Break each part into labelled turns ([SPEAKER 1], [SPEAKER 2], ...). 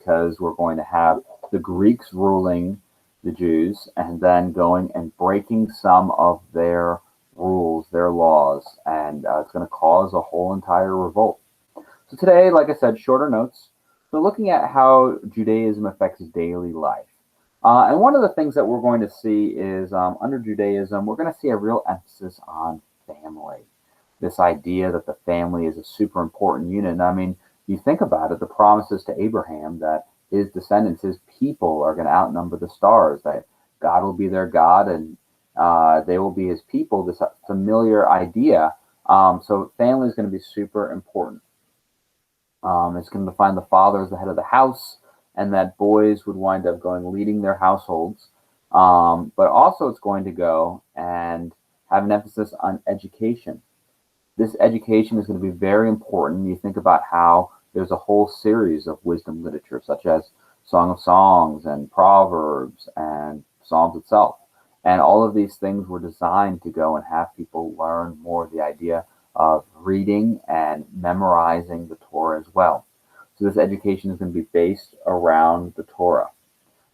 [SPEAKER 1] because we're going to have the Greeks ruling the Jews and then going and breaking some of their rules, their laws, and it's going to cause a whole entire revolt. So today, like I said, shorter notes. So looking at how Judaism affects daily life. And one of the things that we're going to see is under Judaism, we're going to see a real emphasis on family. This idea that the family is a super important unit. And I mean, you think about it, the promises to Abraham that his descendants, his people are going to outnumber the stars, that God will be their God and they will be his people, this familiar idea. So family is going to be super important. It's going to define the father as the head of the house, and that boys would wind up leading their households. But also it's going to go and have an emphasis on education. This education is going to be very important. You think about how there's a whole series of wisdom literature, such as Song of Songs and Proverbs and Psalms itself. And all of these things were designed to go and have people learn more of the idea of reading and memorizing the Torah as well. So this education is going to be based around the Torah.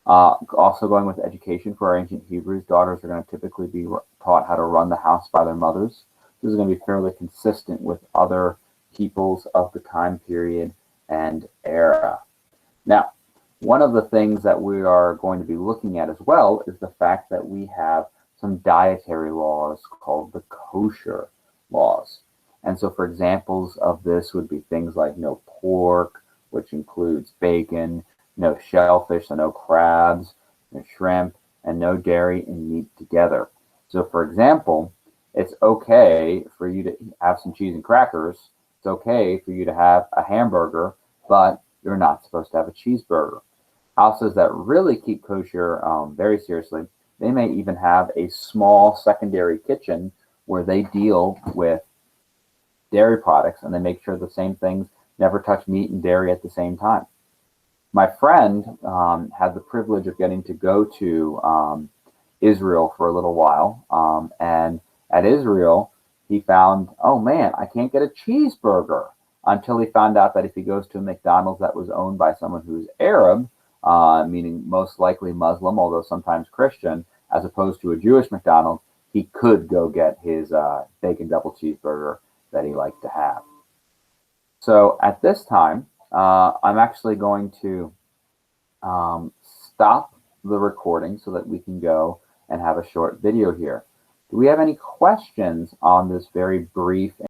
[SPEAKER 1] Also going with education for our ancient Hebrews, daughters are going to typically be taught how to run the house by their mothers. This is going to be fairly consistent with other peoples of the time period and era. Now, one of the things that we are going to be looking at as well is the fact that we have some dietary laws called the kosher laws. And so for examples of this would be things like no pork, which includes bacon, no shellfish, so no crabs, no shrimp, and no dairy and meat together. So for example, it's okay for you to have some cheese and crackers. It's okay for you to have a hamburger, but you're not supposed to have a cheeseburger. Houses that really keep kosher very seriously, they may even have a small secondary kitchen where they deal with dairy products and they make sure the same things never touch meat and dairy at the same time. My friend had the privilege of getting to go to Israel for a little while, and at Israel he found, oh man, I can't get a cheeseburger, until he found out that if he goes to a McDonald's that was owned by someone who's Arab, meaning most likely Muslim, although sometimes Christian, as opposed to a Jewish McDonald's, he could go get his bacon double cheeseburger that he liked to have. So at this time, I'm actually going to stop the recording so that we can go and have a short video here. Do we have any questions on this very brief